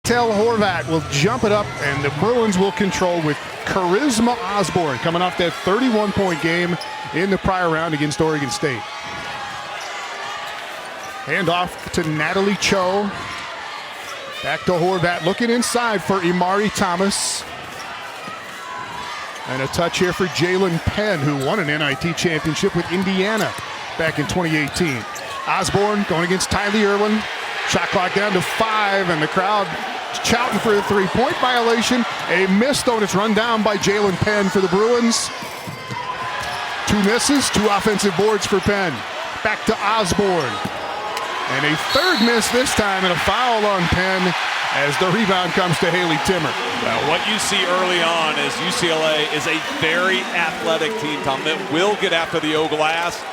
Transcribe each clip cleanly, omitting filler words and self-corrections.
Chantel Horvat will jump it up, and the Bruins will control with Charisma Osborne coming off that 31-point game in the prior round against Oregon State. Hand off to Natalie Cho. Back to Horvat, looking inside for Imari Thomas. And a touch here for Jalen Penn, who won an NIT championship with Indiana back in 2018. Osborne going against Tylee Irwin. Shot clock down to 5, and the crowd shouting for a three-point violation. A miss, though, and it's run down by Jalen Penn for the Bruins. 2 misses, 2 offensive boards for Penn. Back to Osborne. And a third miss this time, and a foul on Penn as the rebound comes to Haley Timmer. Well, what you see early on is UCLA is a very athletic team, Tom, that will get after the O glass.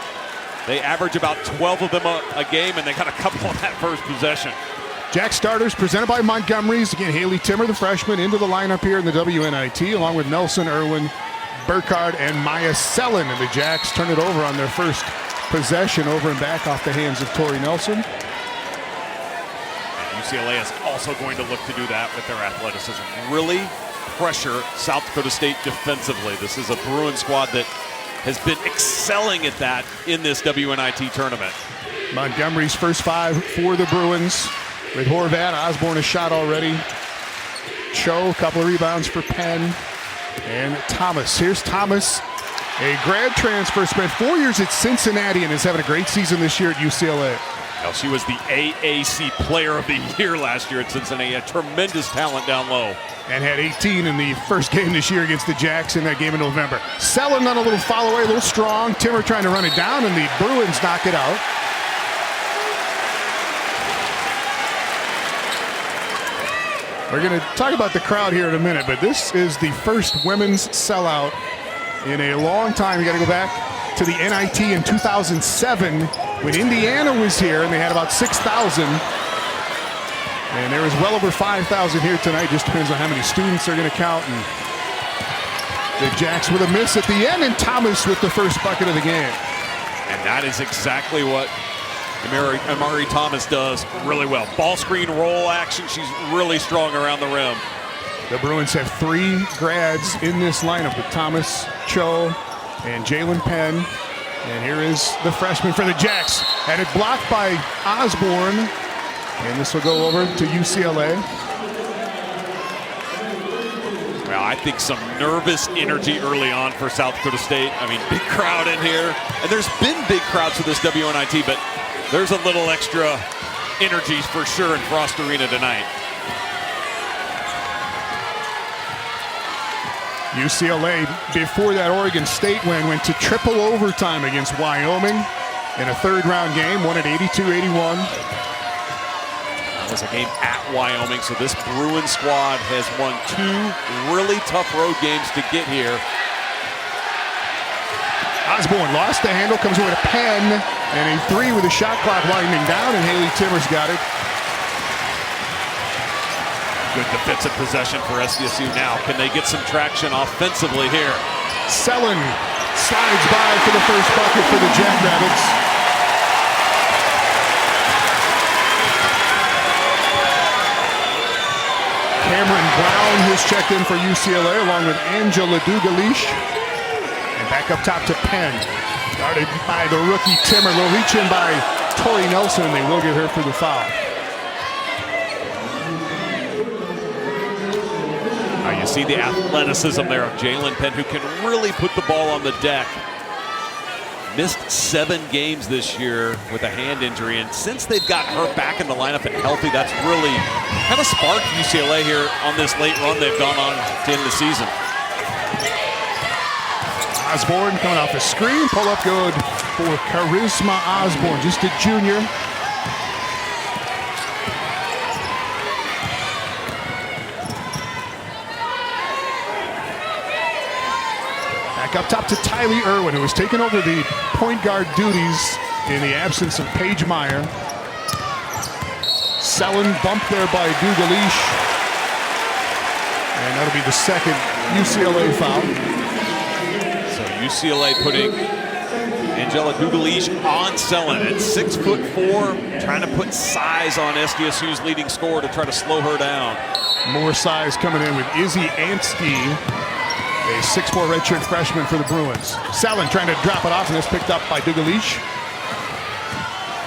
They average about 12 of them a game, and they got a couple on that first possession. Jack starters presented by Montgomery's. Again, Haley Timmer, the freshman, into the lineup here in the WNIT, along with Nelson Irwin, Burkhardt, and Maya Sellen. And the Jacks turn it over on their first possession, over and back off the hands of Tori Nelson. And UCLA is also going to look to do that with their athleticism. Really pressure South Dakota State defensively. This is a Bruin squad that has been excelling at that in this WNIT tournament. Montgomery's first 5 for the Bruins. With Horvat, Osborne a shot already. Cho, a couple of rebounds for Penn. And Thomas. Here's Thomas, a grad transfer, spent 4 years at Cincinnati and is having a great season this year at UCLA. Well, she was the AAC Player of the Year last year at Cincinnati. A tremendous talent down low. And had 18 in the first game this year against the Jacks in that game in November. Sellen on a little follow away, a little strong. Timmer trying to run it down, and the Bruins knock it out. We're going to talk about the crowd here in a minute, but this is the first women's sellout in a long time. You got to go back to the NIT in 2007 when Indiana was here, and they had about 6,000. And there is well over 5,000 here tonight. Just depends on how many students are going to count. And the Jacks with a miss at the end, and Thomas with the first bucket of the game. And that is exactly what Imari Thomas does really well. Ball screen roll action. She's really strong around the rim. The Bruins have 3 grads in this lineup with Thomas, Cho, and Jalen Penn. And here is the freshman for the Jacks. Had it blocked by Osborne. And this will go over to UCLA. Well, I think some nervous energy early on for South Dakota State. I mean, big crowd in here. And there's been big crowds for this WNIT, but there's a little extra energy for sure in Frost Arena tonight. UCLA, before that Oregon State win, went to triple overtime against Wyoming in a third-round game, won at 82-81. That was a game at Wyoming, so this Bruin squad has won 2 really tough road games to get here. Osborne lost the handle, comes away to Penn, and a 3 with the shot clock winding down, and Haley Timmer's got it. Good defensive possession for SDSU now. Can they get some traction offensively here? Sellen slides by for the first bucket for the Jackrabbits. Cameron Brown has checked in for UCLA along with Angela Dugalish. And back up top to Penn. Guarded by the rookie Timmer. They'll reach in by Tori Nelson, and they will get her for the foul. Now you see the athleticism there of Jalen Penn, who can really put the ball on the deck. Missed 7 games this year with a hand injury, and since they've got her back in the lineup and healthy, that's really kind of sparked UCLA here on this late run they've gone on to end the season. Osborne coming off a screen, pull up good for Charisma Osborne, just a junior. Back up top to Tylee Irwin, who has taken over the point guard duties in the absence of Paige Meyer. Sellen bumped there by Dugalish. And that'll be the second UCLA foul. So UCLA putting Angela Dugalich on Sellen at 6'4", trying to put size on SDSU's leading scorer to try to slow her down. More size coming in with Izzy Anstey, a 6'4" redshirt freshman for the Bruins. Sellen trying to drop it off, and it's picked up by Dugalich.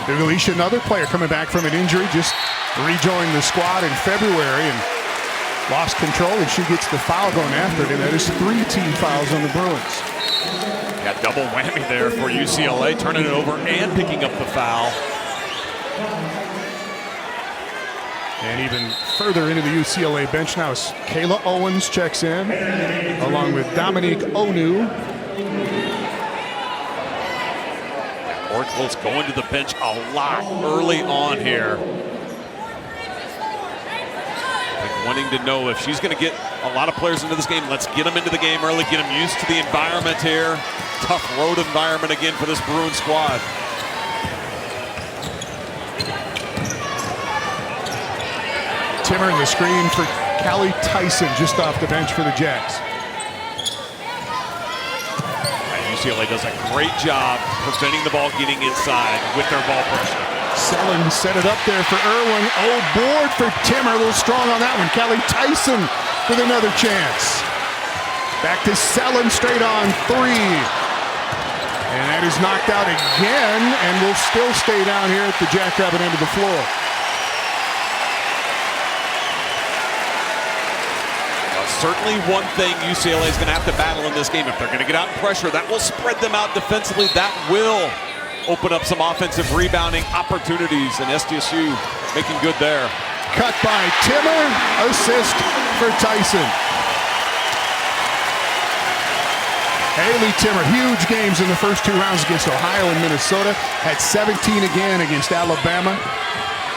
Dugalich, another player coming back from an injury, just rejoined the squad in February and lost control, and she gets the foul going after it, and that is 3 team fouls on the Bruins. Got double whammy there for UCLA, turning it over and picking up the foul. And even further into the UCLA bench now is Kayla Owens checks in, along with Dominique Onu. Oracle's going to the bench a lot early on here. Like wanting to know if she's going to get a lot of players into this game. Let's get them into the game early, get them used to the environment here. Tough road environment again for this Bruins squad. Timmer in the screen for Callie Tyson just off the bench for the Jacks. UCLA does a great job preventing the ball getting inside with their ball pressure. Sellen set it up there for Irwin. Oh, board for Timmer. A little strong on that one. Callie Tyson with another chance. Back to Sellen, straight on 3. And that is knocked out again, and will still stay down here at the Jackrabbit end of the floor. Certainly one thing UCLA is going to have to battle in this game. If they're going to get out in pressure, that will spread them out defensively. That will open up some offensive rebounding opportunities, and SDSU making good there. Cut by Timmer, assist for Tyson. Haley Timmer, huge games in the first 2 rounds against Ohio and Minnesota. Had 17 again against Alabama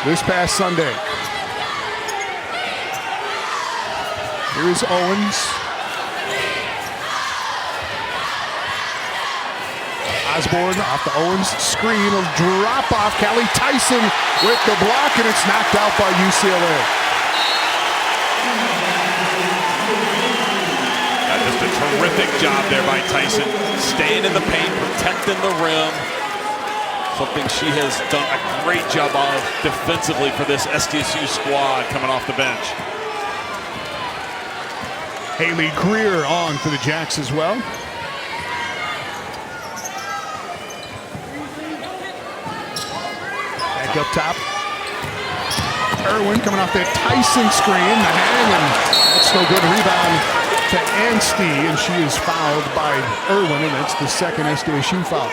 this past Sunday. Here is Owens. Osborne off the Owens screen. A drop off. Callie Tyson with the block, and it's knocked out by UCLA. Just a terrific job there by Tyson. Staying in the paint, protecting the rim. Something she has done a great job of defensively for this SDSU squad coming off the bench. Haley Greer on for the Jacks as well. Back up top. Irwin coming off that Tyson screen. The hang, and that's no good. Rebound to Anstey, and she is fouled by Irwin, and that's the second SDSU foul.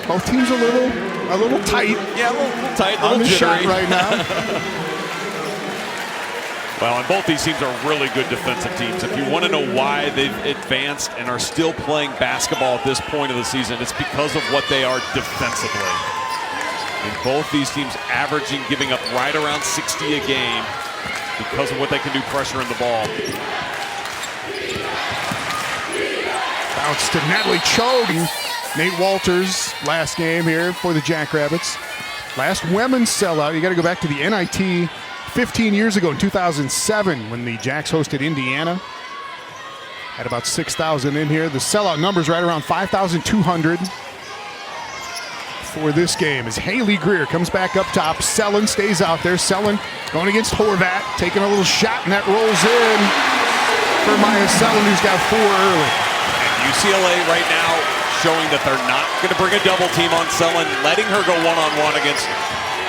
Both teams a little tight. Yeah, a little tight, a on little the jittery shot right now. Well, and both these teams are really good defensive teams. If you want to know why they've advanced and are still playing basketball at this point of the season, it's because of what they are defensively. And both these teams averaging, giving up right around 60 a game because of what they can do pressuring the ball. Bounce to Natalie Choate. Nate Walters, last game here for the Jackrabbits. Last women's sellout. You got to go back to the NIT 15 years ago in 2007 when the Jacks hosted Indiana. Had about 6,000 in here. The sellout number's right around 5,200 for this game as Haley Greer comes back up top. Sellen stays out there. Sellen going against Horvat, taking a little shot, and that rolls in for Maya Sellen, who's got 4 early. And UCLA right now showing that they're not going to bring a double team on Sellen, letting her go one-on-one against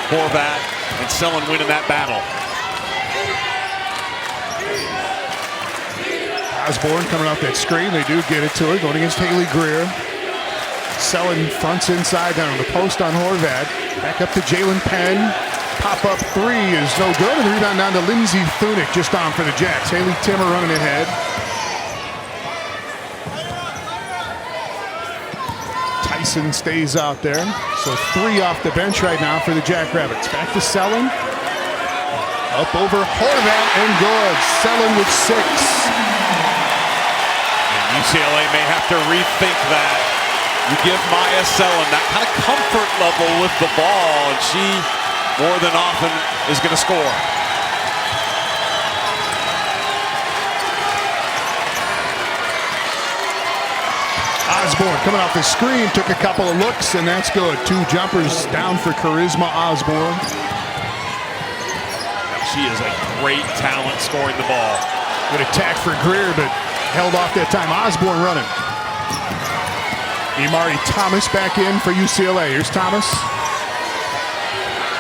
Horvat, and Sellen winning that battle. Osborne coming off that screen. They do get it to her, going against Haley Greer. Sellen fronts inside down on the post on Horvat. Back up to Jalen Penn. Pop-up 3 is no good. And the rebound down to Lindsay Thunick just on for the Jacks. Haley Timmer running ahead. Tyson stays out there. So 3 off the bench right now for the Jackrabbits. Back to Sellen. Up over Horvat and good. Sellen with 6. UCLA may have to rethink that. You give Maya Sellen that kind of comfort level with the ball, and she more than often is going to score. Osborne coming off the screen, took a couple of looks, and that's good. 2 jumpers down for Charisma Osborne. She is a great talent scoring the ball. Good attack for Greer, but held off that time. Osborne running. Imari Thomas back in for UCLA. Here's Thomas.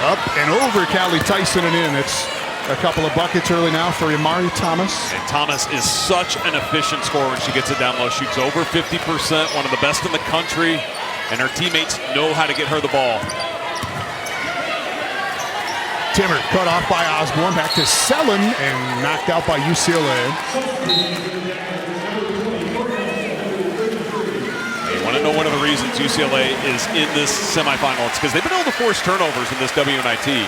Up and over Callie Tyson and in. It's a couple of buckets early now for Imari Thomas. And Thomas is such an efficient scorer when she gets it down low. Shoots over 50%, one of the best in the country, and her teammates know how to get her the ball. Timmer cut off by Osborne, back to Sellen, and knocked out by UCLA. You want to know one of the reasons UCLA is in this semifinal? It's because they've been able to force turnovers in this WNIT.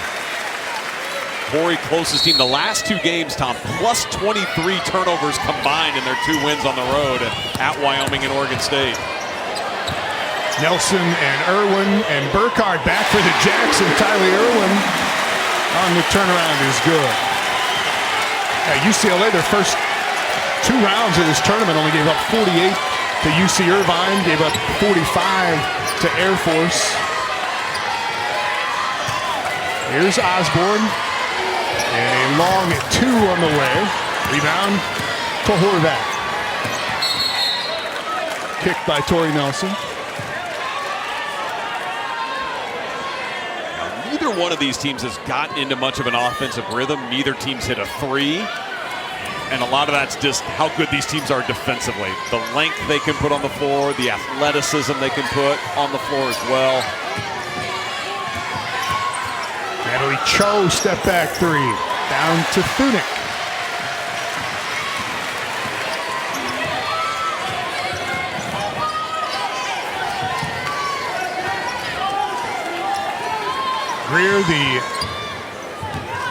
Corey Close's team, the last 2 games, Tom, plus 23 turnovers combined in their 2 wins on the road at Wyoming and Oregon State. Nelson and Irwin and Burkhardt back for the Jacks, and Tylee Irwin on the turnaround is good. UCLA, their first 2 rounds of this tournament, only gave up 48 to UC Irvine, gave up 45 to Air Force. Here's Osborne, and a long 2 on the way. Rebound to Horvath. Kicked by Tori Nelson. Neither one of these teams has gotten into much of an offensive rhythm. Neither team's hit a 3. And a lot of that's just how good these teams are defensively. The length they can put on the floor, the athleticism they can put on the floor as well. Natalie Cho, step back 3. Down to Thunick. Greer, the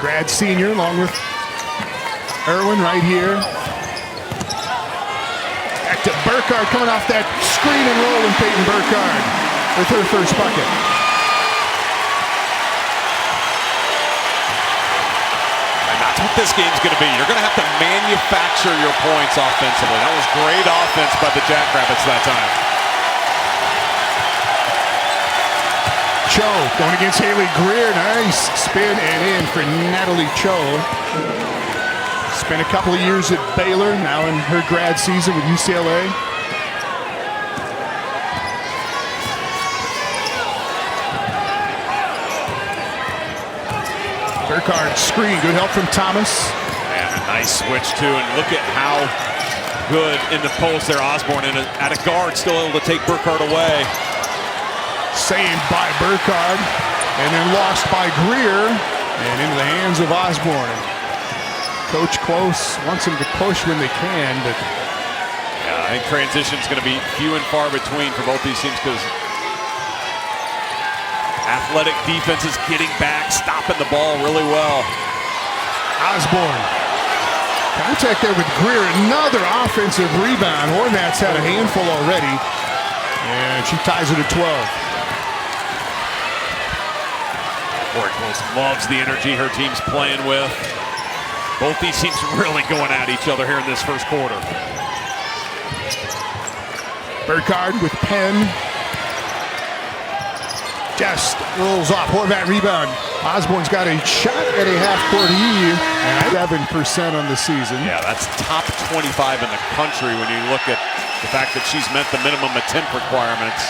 grad senior, along with Irwin right here. Back to Burkhardt, coming off that screen and roll, and Peyton Burkhardt with her first bucket. And that's what this game's going to be. You're going to have to manufacture your points offensively. That was great offense by the Jackrabbits that time. Cho going against Haley Greer. Nice spin and in for Natalie Cho. Spent a couple of years at Baylor, now in her grad season with UCLA. Burkhardt screen, good help from Thomas. And a nice switch too, and look at how good in the post there Osborne, and at a guard still able to take Burkhardt away. Saved by Burkhardt, and then lost by Greer, and into the hands of Osborne. Coach Close wants him to push when they can, but yeah, I think transition's going to be few and far between for both these teams because athletic defense is getting back, stopping the ball really well. Osborne, contact there with Greer, another offensive rebound. Horvath's had a handful already, and she ties it at 12. Corey Close loves the energy her team's playing with. Both these teams really going at each other here in this first quarter. Burkhardt with Penn. Just rolls off. Horvath rebound. Osborne's got a shot at a half-court E, and 7% on the season. Yeah, that's top 25 in the country when you look at the fact that she's met the minimum attempt requirements.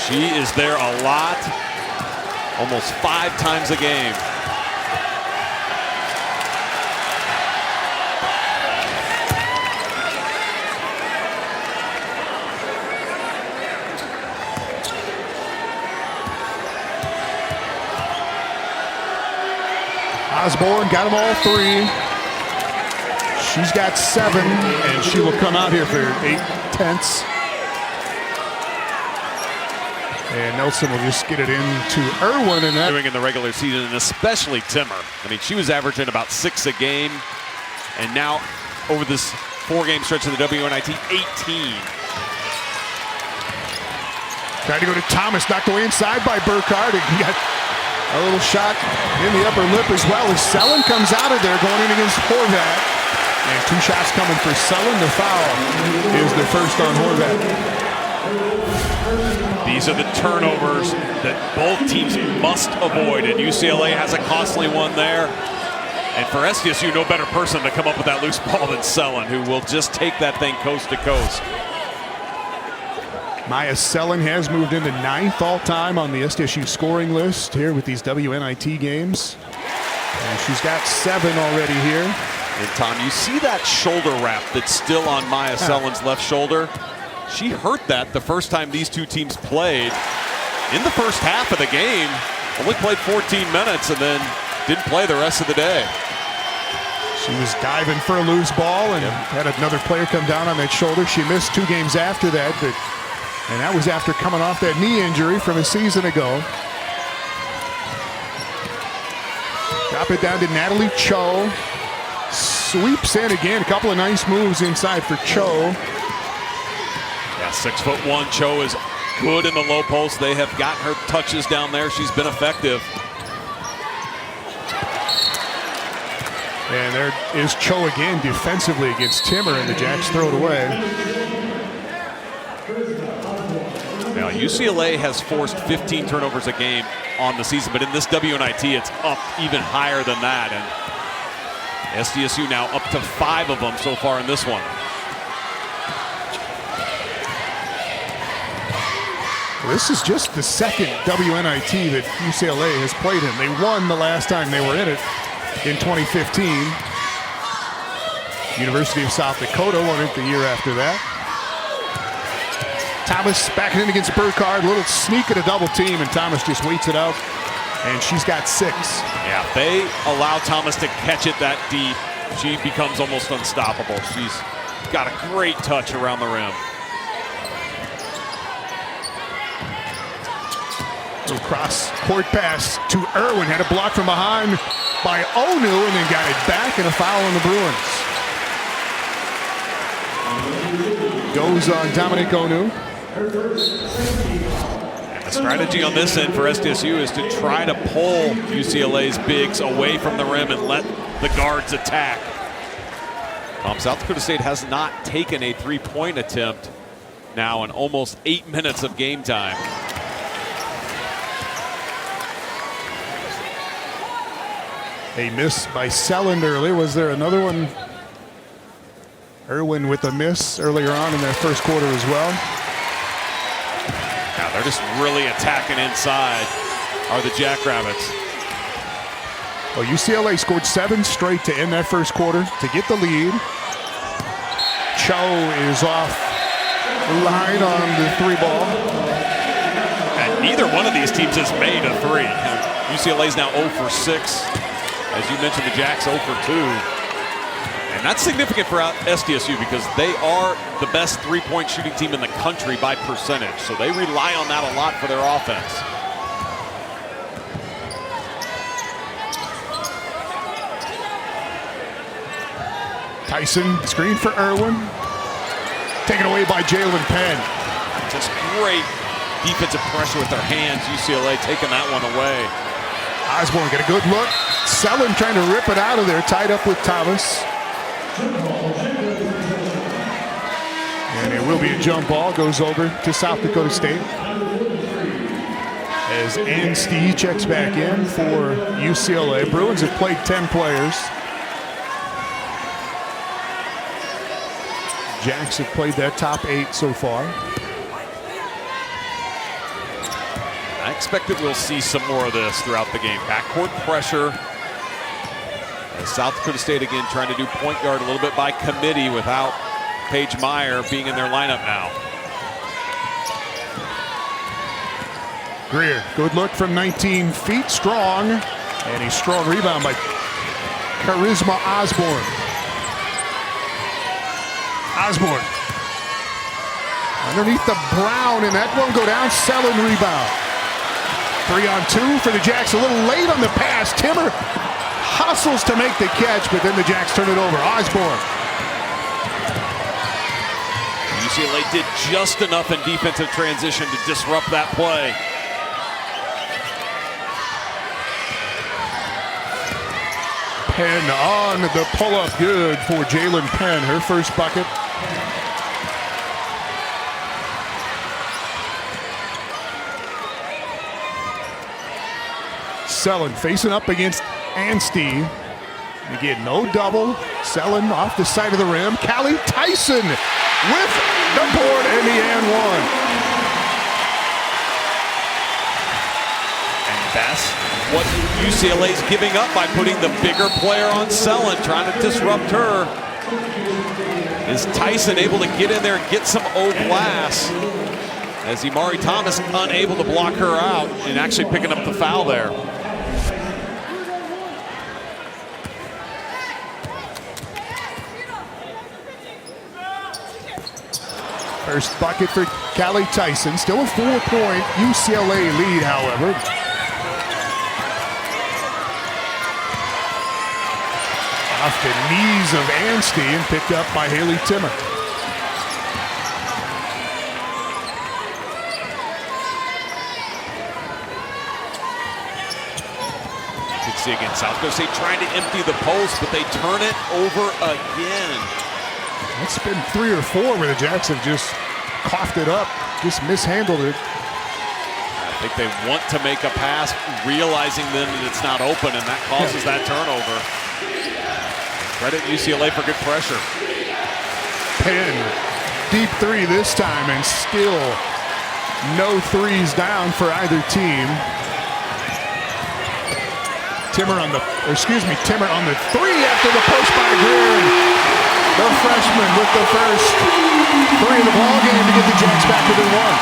She is there a lot, almost 5 times a game. Osborne got them all 3. She's got 7, and she will come out here for 8/10. And Nelson will just get it into Irwin, and that doing in the regular season, and especially Timmer. I mean, she was averaging about 6 a game, and now over this 4-game stretch of the WNIT, 18. Tried to go to Thomas, knocked away inside by Burkhardt, and he got a little shot in the upper lip as well as Sellen comes out of there going in against Horvath. And 2 shots coming for Sullen. The foul is the first on Horvath. These are the turnovers that both teams must avoid, and UCLA has a costly one there. And for SDSU, no better person to come up with that loose ball than Sullen, who will just take that thing coast to coast. Maya Sullen has moved into 9th all-time on the SDSU scoring list here with these WNIT games. And she's got 7 already here. And Tom, you see that shoulder wrap that's still on Maya Sullen's left shoulder? She hurt that the first time these two teams played. In the first half of the game, only played 14 minutes and then didn't play the rest of the day. She was diving for a loose ball and had another player come down on that shoulder. She missed 2 games after that, and that was after coming off that knee injury from a season ago. Drop it down to Natalie Cho. Sweeps in again. A couple of nice moves inside for Cho. Yeah, 6'1" Cho is good in the low post. They have gotten her touches down there. She's been effective. And there is Cho again defensively against Timmer, and the Jacks throw it away. Now, UCLA has forced 15 turnovers a game on the season, but in this WNIT, it's up even higher than that. And SDSU now up to 5 of them so far in this one. This is just the second WNIT that UCLA has played in. They won the last time they were in it in 2015. University of South Dakota won it the year after that. Thomas backing in against Burkhardt. Little sneak at a double team, and Thomas just waits it out. And she's got 6. Yeah, if they allow Thomas to catch it that deep, she becomes almost unstoppable. She's got a great touch around the rim. So cross court pass to Irwin. Had a block from behind by Onu, and then got it back, and a foul on the Bruins. Goes on Dominic Onu. And the strategy on this end for SDSU is to try to pull UCLA's bigs away from the rim and let the guards attack. South Dakota State has not taken a 3-point attempt now in almost 8 minutes of game time. A miss by Selland earlier. Was there another one? Irwin with a miss earlier on in that first quarter as well. Now they're just really attacking inside, are the Jackrabbits. Well, UCLA scored 7 straight to end that first quarter to get the lead. Cho is off the line on the 3 ball. And neither one of these teams has made a 3. UCLA's now 0 for 6. As you mentioned, the Jacks 0 for 2. And that's significant for SDSU because they are the best 3-point shooting team in the country by percentage. So they rely on that a lot for their offense. Tyson, screen for Irwin. Taken away by Jalen Penn. Just great defensive pressure with their hands. UCLA taking that one away. Osborne get a good look. Selland trying to rip it out of there, tied up with Thomas. And it will be a jump ball, goes over to South Dakota State. As Ann Stee checks back in for UCLA. Bruins have played 10 players. Jacks have played that top 8 so far. I expect that we'll see some more of this throughout the game. Backcourt pressure. As South Dakota State again trying to do point guard a little bit by committee without Paige Meyer being in their lineup now. Greer, good look from 19 feet, strong. And a strong rebound by Charisma Osborne. Osborne. Underneath the Brown, and that won't go down. Selland rebound. 3-on-2 for the Jacks. A little late on the pass. Timmer hustles to make the catch, but then the Jacks turn it over. Osborne. UCLA did just enough in defensive transition to disrupt that play. Penn on the pull-up, good for Jalen Penn, her first bucket. Selin facing up against Anstey. Again, no double. Selin off the side of the rim. Callie Tyson with the board and the and one. And that's what UCLA's giving up by putting the bigger player on Selin, trying to disrupt her. Is Tyson able to get in there and get some O-glass as Imari Thomas unable to block her out and actually picking up the foul there. First bucket for Callie Tyson. Still a 4-point UCLA lead, however. Off the knees of Anstey and picked up by Haley Timmer. You can see again, South Dakota State trying to empty the post, but they turn it over again. It's been 3 or 4 where the Jacks have just coughed it up, just mishandled it. I think they want to make a pass, realizing then that it's not open, and that causes that turnover. Credit UCLA for good pressure. Penn, deep three this time, and still no threes down for either team. Timmer on the three after the post by Greer. The freshman with the first three of the ball game to get the Jacks back within one.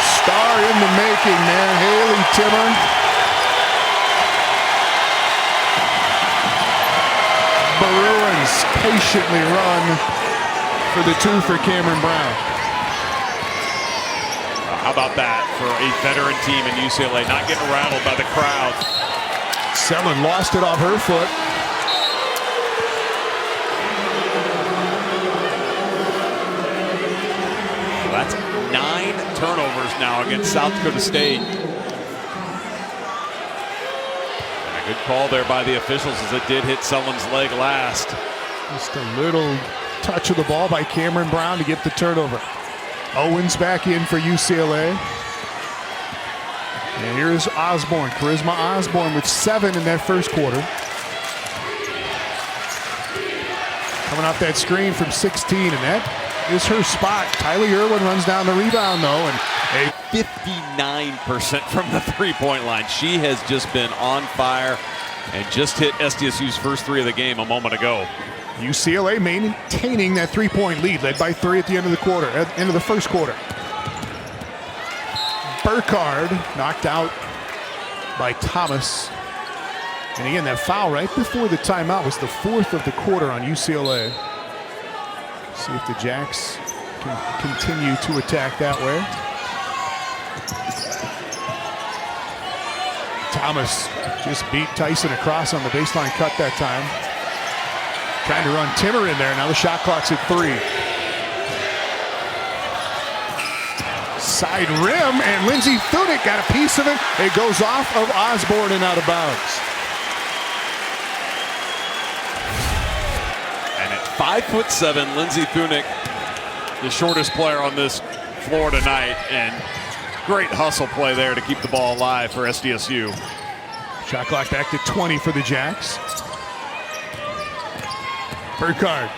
Star in the making, man. Haley Timmer. Bruins patiently run for the two for Cameron Brown. How about that for a veteran team in UCLA, not getting rattled by the crowd. Selin lost it off her foot. Well, that's 9 turnovers now against South Dakota State. And a good call there by the officials as it did hit Selin's leg last. Just a little touch of the ball by Cameron Brown to get the turnover. Owens back in for UCLA. And here's Osborne, Charisma Osborne with 7 in that first quarter. Coming off that screen from 16, and that is her spot. Tylee Irwin runs down the rebound, though, and 59% from the three-point line. She has just been on fire and just hit SDSU's first 3 of the game a moment ago. UCLA maintaining that 3-point lead, led by 3 at the end of the quarter, at the end of the first quarter. Burkhardt knocked out by Thomas. And again, that foul right before the timeout was the 4th of the quarter on UCLA. See if the Jacks can continue to attack that way. Thomas just beat Tyson across on the baseline cut that time. Trying to run Timmer in there. Now the shot clock's at 3. Side rim, and Lindsey Thunick got a piece of it. It goes off of Osborne and out of bounds. And at 5'7", Lindsey Thunick, the shortest player on this floor tonight, and great hustle play there to keep the ball alive for SDSU. Shot clock back to 20 for the Jacks. Burkhardt,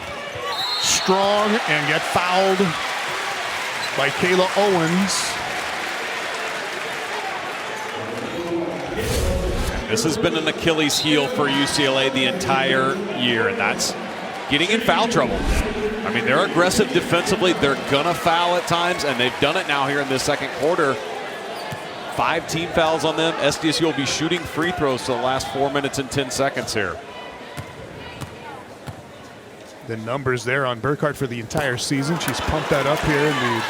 strong and get fouled by Kayla Owens. This has been an Achilles heel for UCLA the entire year, and that's getting in foul trouble. I mean, they're aggressive defensively. They're gonna foul at times, and they've done it now here in this second quarter. 5 team fouls on them. SDSU will be shooting free throws for the last 4 minutes and 10 seconds here. The numbers there on Burkhardt for the entire season. She's pumped that up here in the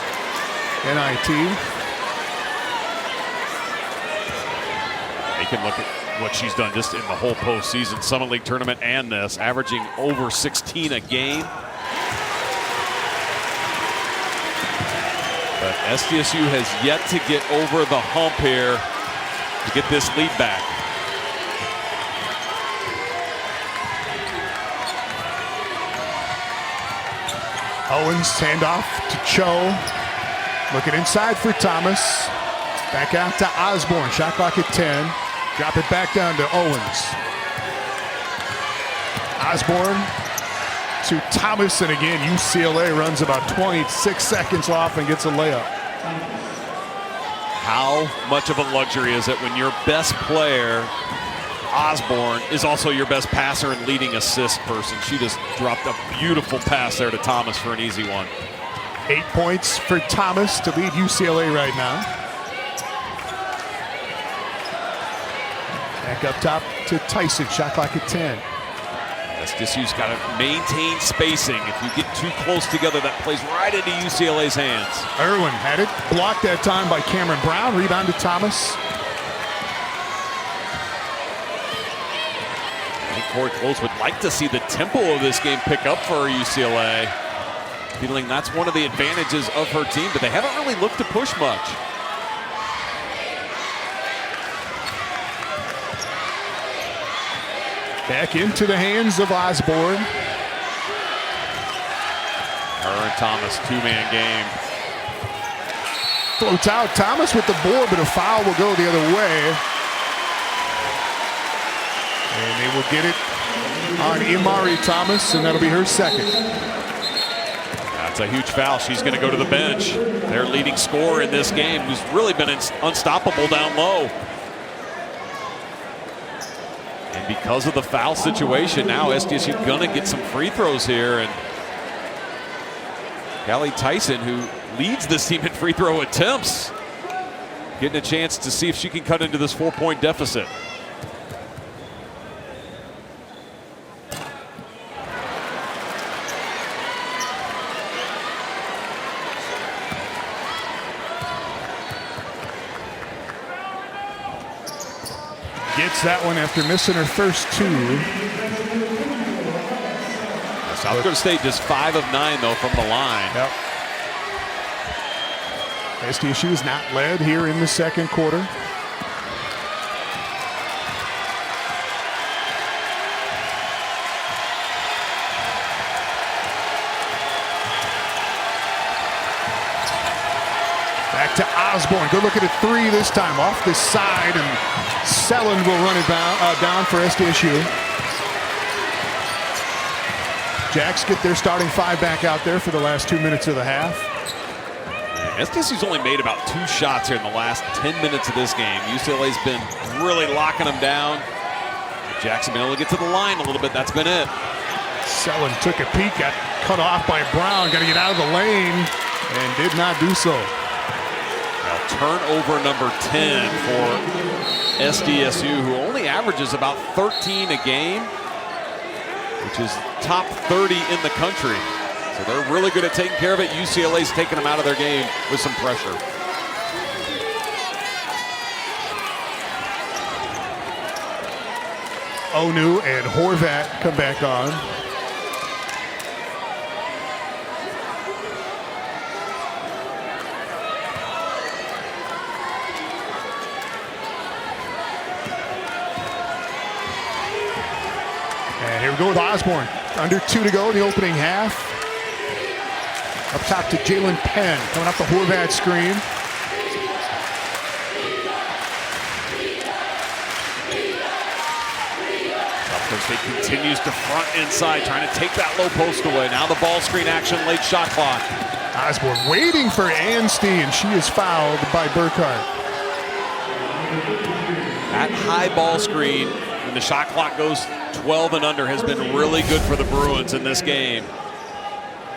NIT. You can look at what she's done just in the whole postseason, Summit League tournament and this, averaging over 16 a game. But SDSU has yet to get over the hump here to get this lead back. Owens handoff to Cho. Looking inside for Thomas. Back out to Osborne. Shot clock at 10. Drop it back down to Owens. Osborne to Thomas, and again UCLA runs about 26 seconds off and gets a layup. How much of a luxury is it when your best player, Osborne, is also your best passer and leading assist person? She just dropped a beautiful pass there to Thomas for an easy one. 8 points for Thomas to lead UCLA right now. Back up top to Tyson. Shot clock at 10. SDSU's got to maintain spacing. If you get too close together, that plays right into UCLA's hands. Irwin had it blocked that time by Cameron Brown. Rebound to Thomas. I think Corey Close would like to see the tempo of this game pick up for UCLA. Feeling that's one of the advantages of her team, but they haven't really looked to push much. Back into the hands of Osborne. Her and Thomas, two-man game. Floats out. Thomas with the board, but a foul will go the other way. And they will get it on Imari Thomas, and that'll be her second. That's a huge foul. She's going to go to the bench. Their leading scorer in this game, who's really been unstoppable down low. And because of the foul situation, now SDSU going to get some free throws here. And Callie Tyson, who leads this team in free throw attempts, getting a chance to see if she can cut into this 4-point deficit. Gets that one after missing her first two. South Dakota State just 5 of 9 though from the line. Yep. SDSU is not led here in the second quarter. Back to Osborne. Good look at a three this time off this side, and Selland will run it down for SDSU. Jacks get their starting five back out there for the last 2 minutes of the half. SDSU's only made about 2 shots here in the last 10 minutes of this game. UCLA's been really locking them down. Jackson been able to get to the line a little bit. That's been it. Selland took a peek, got cut off by Brown. Got to get out of the lane and did not do so. Now, turnover number 10 for SDSU, who only averages about 13 a game, which is top 30 in the country. So they're really good at taking care of it. UCLA's taking them out of their game with some pressure. Onu and Horvat come back on. And here we go with Osborne. Under 2 to go in the opening half. Up top to Jalen Penn, coming off the Horvat screen. South Dakota State continues to front inside, trying to take that low post away. Now the ball screen action, late shot clock. Osborne waiting for Anstey, and she is fouled by Burkhart. That high ball screen, when the shot clock goes 12 and under, has been really good for the Bruins in this game.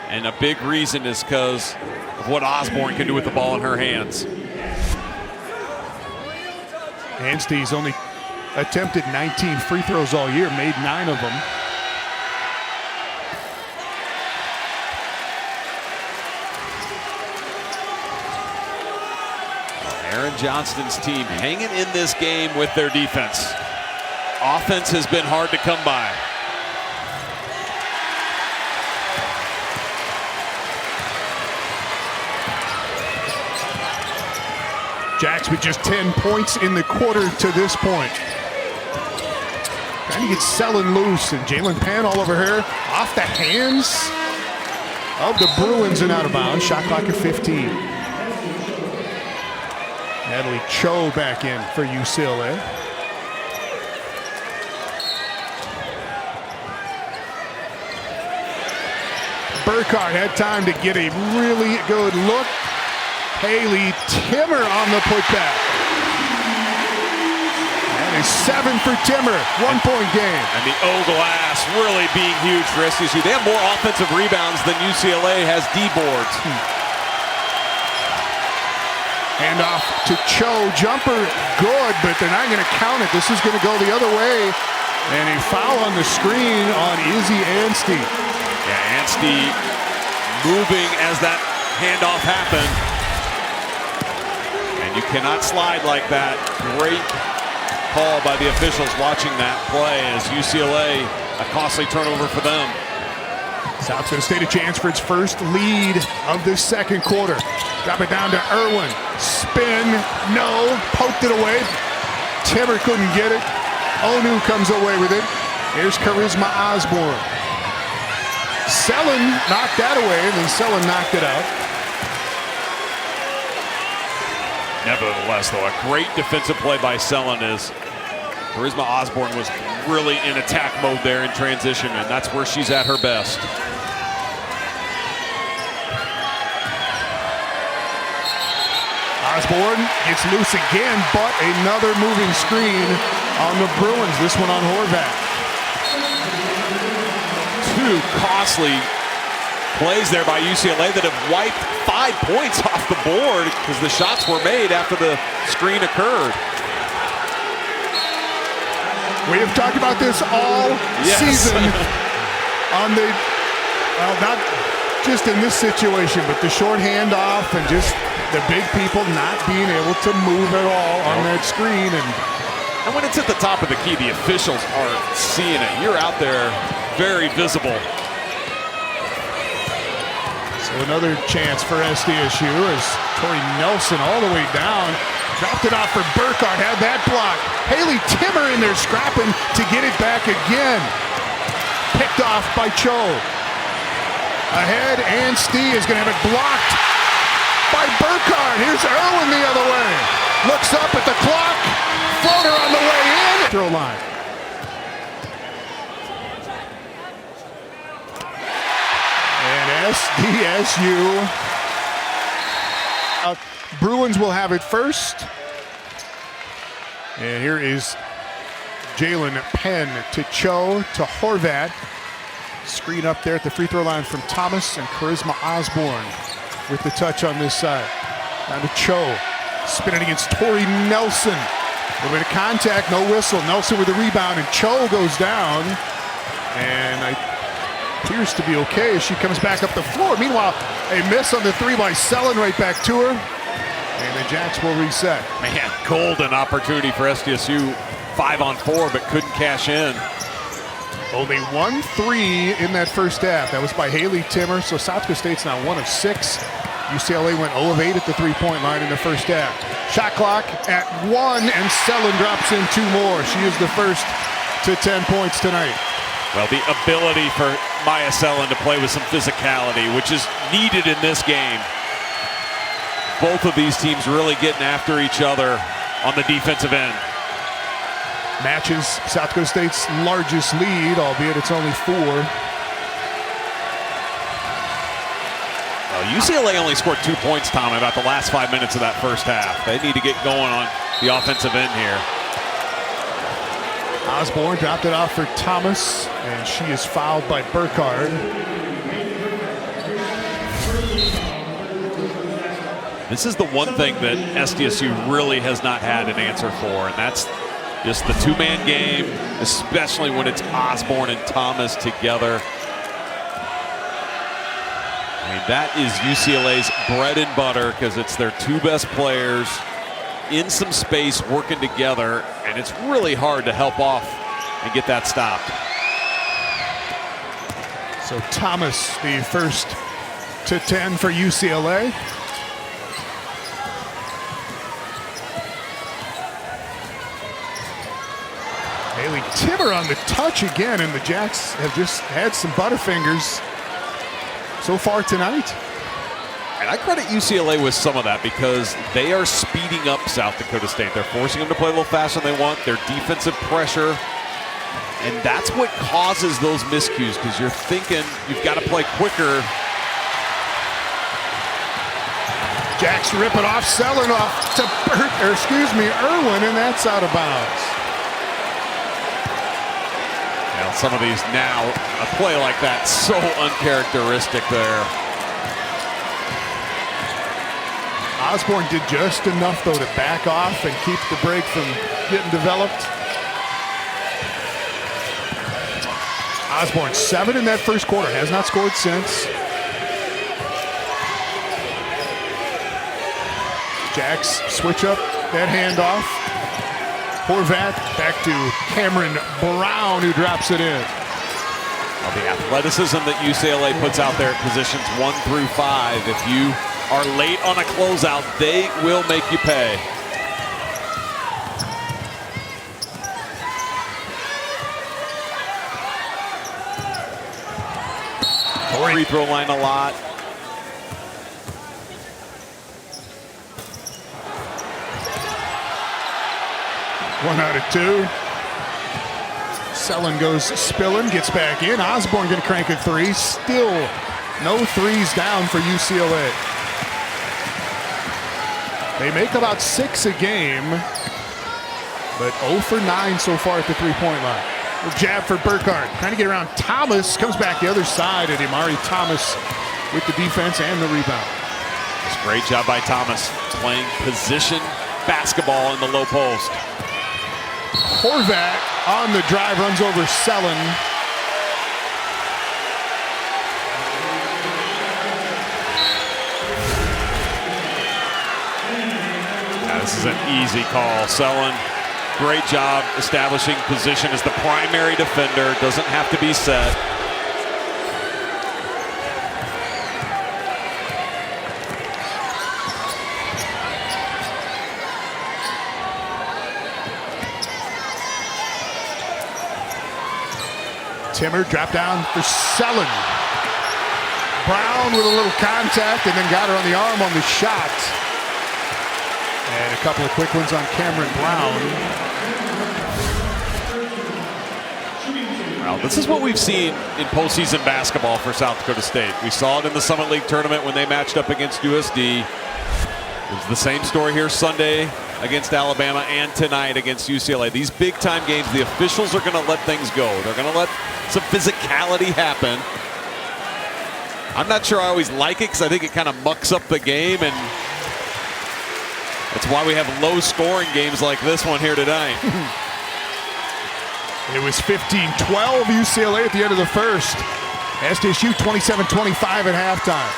And a big reason is because of what Osborne can do with the ball in her hands. Anstey's only attempted 19 free throws all year, made 9 of them. Aaron Johnston's team hanging in this game with their defense. Offense has been hard to come by. Jacks with just 10 points in the quarter to this point. Trying to get Selin loose, and Jalen Penn all over her. Off the hands of the Bruins and out of bounds. Shot clock at 15. Natalie Cho back in for UCLA. Burkhardt had time to get a really good look. Haley Timmer on the putback. That is 7 for Timmer, 1 point game. And the O glass really being huge for SDSU. They have more offensive rebounds than UCLA has D boards. Hand off to Cho, jumper good, but they're not going to count it. This is going to go the other way. And a foul on the screen on Izzy Anstey. Yeah, Anstey moving as that handoff happened. And you cannot slide like that. Great call by the officials watching that play as UCLA, a costly turnover for them. South Dakota State a chance for its first lead of the second quarter. Drop it down to Irwin. Spin, no, poked it away. Timmer couldn't get it. Onu comes away with it. Here's Charisma Osborne. Selin knocked that away, and then Selin knocked it out. Nevertheless, though, a great defensive play by Selin as Charisma Osborne was really in attack mode there in transition, and that's where she's at her best. Osborne gets loose again, but another moving screen on the Bruins. This one on Horvath. Two costly plays there by UCLA that have wiped 5 points off the board because the shots were made after the screen occurred. We have talked about this all season on the, well, not just in this situation, but the short handoff and just the big people not being able to move at all on that screen. And when it's at the top of the key, the officials aren't seeing it. You're out there very visible. So another chance for SDSU as Tori Nelson all the way down. Dropped it off for Burkhardt, had that block. Haley Timmer in there scrapping to get it back again. Picked off by Cho. Ahead, Anstey is going to have it blocked by Burkhardt. Here's Irwin the other way. Looks up at the clock. Floater on the way in. Throw line. And SDSU. Bruins will have it first. And here is Jalen Penn to Cho to Horvath. Screen up there at the free throw line from Thomas, and Charisma Osborne with the touch on this side. Down to Cho. Spinning against Tori Nelson. A little bit of contact, no whistle. Nelson with the rebound, and Cho goes down. And appears to be okay as she comes back up the floor. Meanwhile, a miss on the three by Selin right back to her. And the Jacks will reset. Man, golden opportunity for SDSU. 5-on-4, but couldn't cash in. Only 1-3 in that first half. That was by Haley Timmer. So South Dakota State's now 1 of 6. UCLA went 0 of 8 at the three-point line in the first half. Shot clock at 1, and Selin drops in 2 more. She is the first to 10 points tonight. Well, the ability for Maya Selin to play with some physicality, which is needed in this game. Both of these teams really getting after each other on the defensive end. Matches South Dakota State's largest lead, albeit it's only 4. Well, UCLA only scored 2 points, Tom, about the last 5 minutes of that first half. They need to get going on the offensive end here. Osborne dropped it off for Thomas, and she is fouled by Burkhardt. This is the one thing that SDSU really has not had an answer for, and that's just the two-man game, especially when it's Osborne and Thomas together. I mean, that is UCLA's bread and butter because it's their 2 best players in some space working together, and it's really hard to help off and get that stopped. So Thomas, the first to 10 for UCLA. Riley Timmer on the touch again, and the Jacks have just had some Butterfingers so far tonight. And I credit UCLA with some of that because they are speeding up South Dakota State. They're forcing them to play a little faster than they want. Their defensive pressure. And that's what causes those miscues because you're thinking you've got to play quicker. Jacks rip it off, Selling off to Irwin, and that's out of bounds. Now some of these now, a play like that, so uncharacteristic there. Osborne did just enough, though, to back off and keep the break from getting developed. Osborne 7 in that first quarter, has not scored since. Jacks switch up that handoff. Horvat back to Cameron Brown, who drops it in. Well, the athleticism that UCLA puts out there at positions 1 through 5, if you are late on a closeout, they will make you pay. Free throw line a lot. One out of 2. Selling goes spilling, gets back in. Osborne going to crank a 3. Still no threes down for UCLA. They make about 6 a game, but 0 for 9 so far at the three-point line. The jab for Burkhardt, trying to get around Thomas, comes back the other side, and Amari Thomas with the defense and the rebound. It's a great job by Thomas, playing position basketball in the low post. Horvat on the drive, runs over Selin. This is an easy call. Selin, great job establishing position as the primary defender. Doesn't have to be set. Timmer drop down for Selin. Brown with a little contact and then got her on the arm on the shot. And a couple of quick ones on Cameron Brown. Well, this is what we've seen in postseason basketball for South Dakota State. We saw it in the Summit League tournament when they matched up against USD. It was the same story here Sunday against Alabama and tonight against UCLA. These big-time games, the officials are going to let things go. They're going to let some physicality happen. I'm not sure I always like it because I think it kind of mucks up the game, and that's why we have low-scoring games like this one here tonight. It was 15-12 UCLA at the end of the first. SDSU 27-25 at halftime.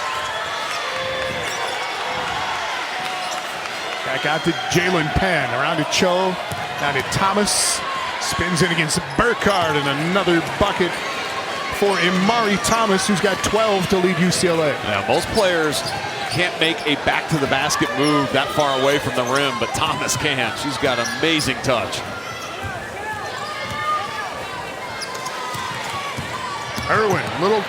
Back out to Jalen Penn, around to Cho, down to Thomas. Spins in against Burkhardt, and another bucket for Amari Thomas, who's got 12 to lead UCLA. Yeah, most players can't make a back-to-the-basket move that far away from the rim, but Thomas can. She's got amazing touch. Irwin, little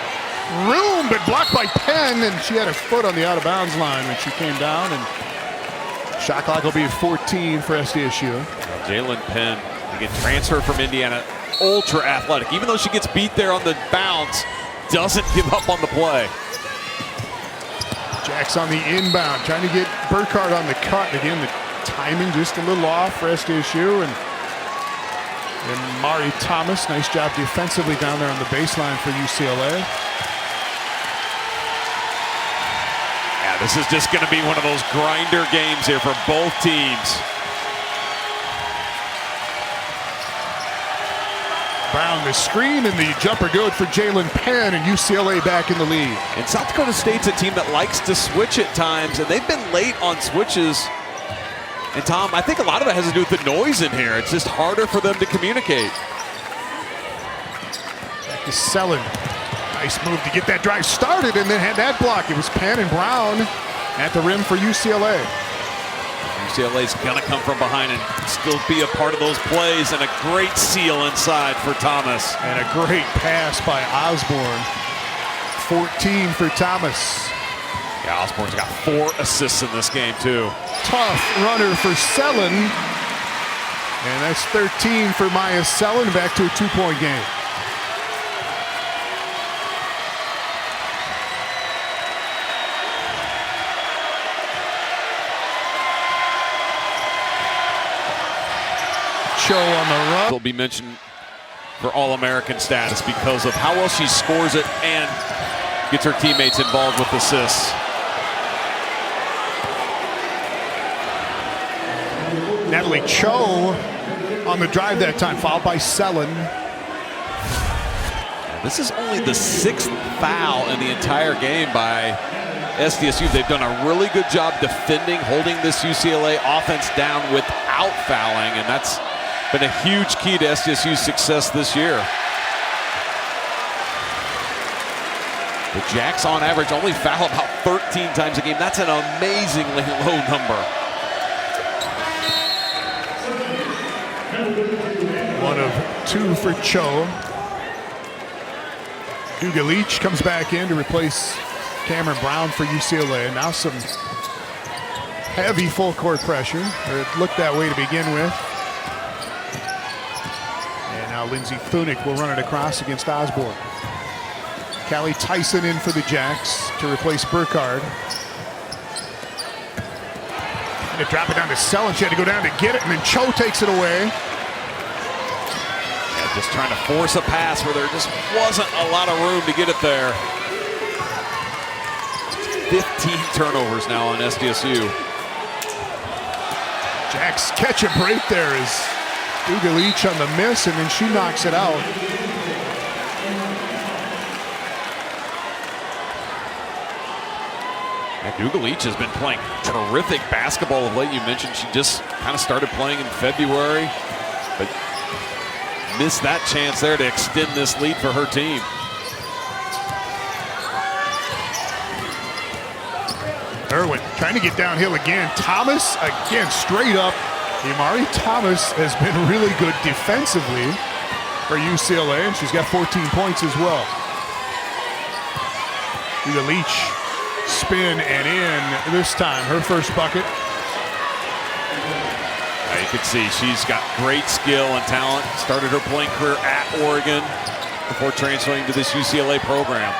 room, but blocked by Penn, and she had her foot on the out-of-bounds line when she came down, and shot clock will be at 14 for SDSU. Jalen Penn, again, transfer from Indiana, ultra athletic. Even though she gets beat there on the bounce, doesn't give up on the play. Jacks on the inbound, trying to get Burkhardt on the cut. Again, the timing just a little off for SDSU. And Amari Thomas, nice job defensively down there on the baseline for UCLA. Yeah, this is just going to be one of those grinder games here for both teams. Brown the screen, and the jumper good for Jalen Penn, and UCLA back in the lead. And South Dakota State's a team that likes to switch at times, and they've been late on switches. And Tom, I think a lot of it has to do with the noise in here. It's just harder for them to communicate. Back to Selin. Nice move to get that drive started and then had that block. It was Penn and Brown at the rim for UCLA. UCLA's going to come from behind and still be a part of those plays, and a great seal inside for Thomas. And a great pass by Osborne. 14 for Thomas. Yeah, Osborne's got 4 assists in this game, too. Tough runner for Sellen. And that's 13 for Maya Sellen, back to a 2-point game. Cho on the run. Will be mentioned for All-American status because of how well she scores it and gets her teammates involved with assists. Natalie Cho on the drive that time, fouled by Sellen. This is only the 6th foul in the entire game by SDSU. They've done a really good job defending, holding this UCLA offense down without fouling, and that's been a huge key to SDSU's success this year. The Jacks on average only foul about 13 times a game. That's an amazingly low number. 1 of 2 for Cho. Duga Leach comes back in to replace Cameron Brown for UCLA. Now some heavy full court pressure, or it looked that way to begin with. And now Lindsay Thunick will run it across against Osborne. Callie Tyson in for the Jacks to replace Burkhardt. And to drop it down to Sellen. She had to go down to get it, and then Cho takes it away. Just trying to force a pass where there just wasn't a lot of room to get it there. 15 turnovers now on SDSU. Jacks catch and break there is Duga Leach on the miss, and then she knocks it out. And Duga Leach has been playing terrific basketball of late. You mentioned she just kind of started playing in February, but missed that chance there to extend this lead for her team. Irwin trying to get downhill again. Thomas again straight up. Imari Thomas has been really good defensively for UCLA, and she's got 14 points as well. Duga Leach spin and in this time. Her first bucket. You can see she's got great skill and talent. Started her playing career at Oregon before transferring to this UCLA program.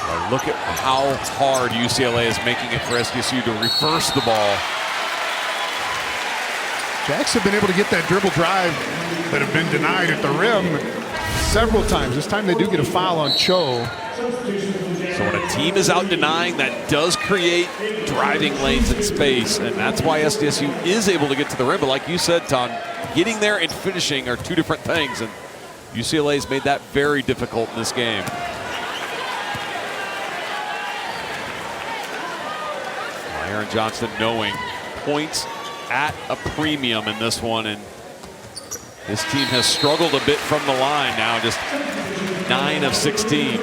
But look at how hard UCLA is making it for SDSU to reverse the ball. Jacks have been able to get that dribble drive that have been denied at the rim several times. This time they do get a foul on Cho. So when a team is out denying, that does create driving lanes in space, and that's why SDSU is able to get to the rim. But like you said, Tom, getting there and finishing are 2 different things, and UCLA's made that very difficult in this game. Aaron Johnston knowing points at a premium in this one, and this team has struggled a bit from the line now, just 9 of 16.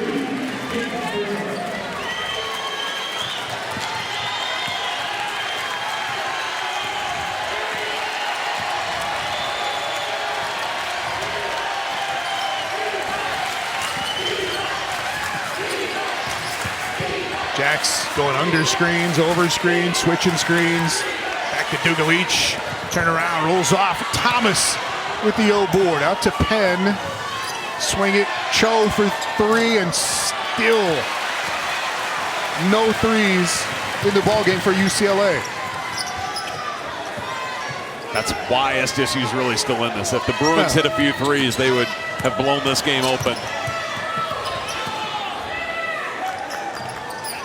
Jacks going under screens, over screens, switching screens. Back to Duga Leach. Turn around, rolls off. Thomas with the O board. Out to Penn. Swing it. Cho for 3, and still no threes in the ballgame for UCLA. That's why SDSU is really still in this. If the Bruins hit a few threes, they would have blown this game open.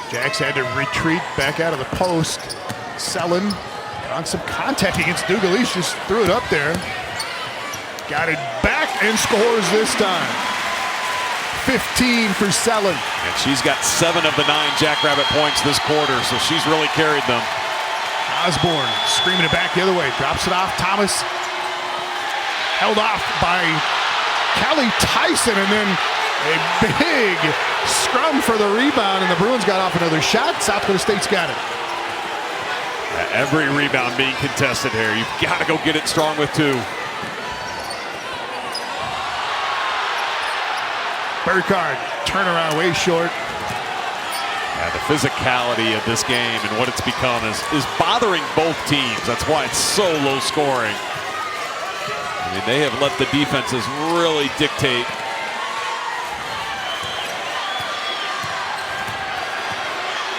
Jacks had to retreat back out of the post. Sellen on some contact against Duga Leach, just threw it up there. Got it back and scores this time. 15 for Sellen. And she's got 7 of the 9 Jackrabbit points this quarter, so she's really carried them. Osborne screaming it back the other way. Drops it off. Thomas held off by Callie Tyson, and then A big scrum for the rebound, and the Bruins got off another shot. South Dakota State's got it. Every rebound being contested here. You've got to go get it strong with two. Burkhardt, turnaround way short. Yeah, the physicality of this game and what it's become is bothering both teams. That's why it's so low scoring. I mean, they have let the defenses really dictate.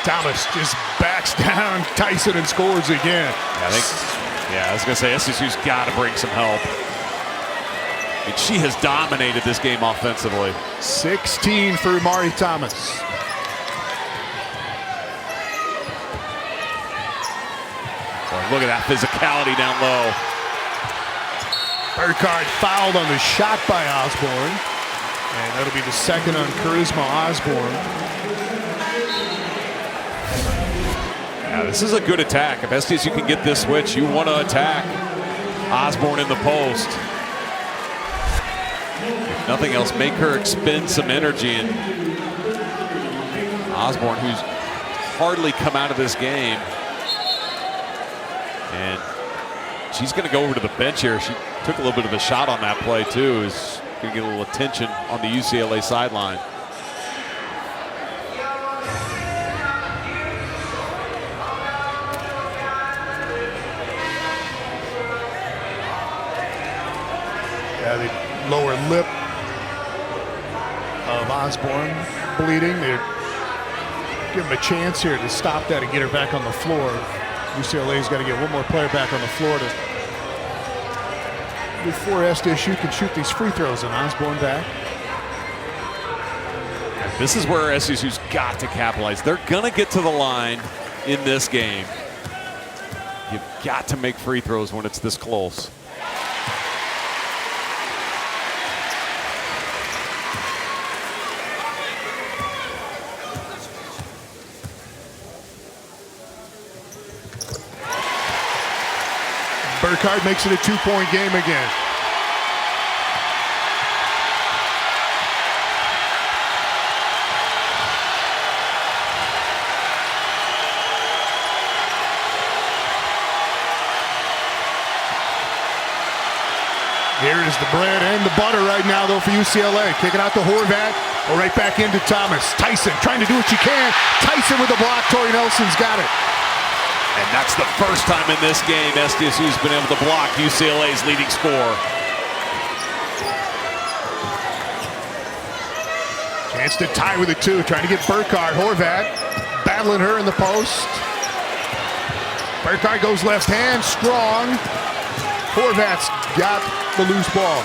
Thomas just backs down Tyson and scores again. I was going to say, SDSU's got to bring some help. I mean, she has dominated this game offensively. 16 for Mari Thomas. Boy, look at that physicality down low. Burkhardt fouled on the shot by Osborne. And that'll be the second on Charisma Osborne. Yeah, this is a good attack. If SDSU can get this switch, you want to attack Osborne in the post. If nothing else, make her expend some energy. And Osborne, who's hardly come out of this game, and she's going to go over to the bench here. She took a little bit of a shot on that play too. Is going to get a little attention on the UCLA sideline. The lower lip of Osborne bleeding. They give him a chance here to stop that and get her back on the floor. UCLA's got to get one more player back on the floor before SDSU can shoot these free throws, and Osborne back. This is where SDSU's got to capitalize. They're going to get to the line in this game. You've got to make free throws when it's this close. Burkhardt makes it a two-point game again. Here is the bread and the butter right now, though, for UCLA. Kicking out to Horvat, or right back into Thomas. Tyson trying to do what she can. Tyson with the block. Tori Nelson's got it. And that's the first time in this game SDSU's been able to block UCLA's leading scorer. Chance to tie with a two, trying to get Burkhardt. Horvat battling her in the post. Burkhardt goes left hand, strong. Horvat's got the loose ball.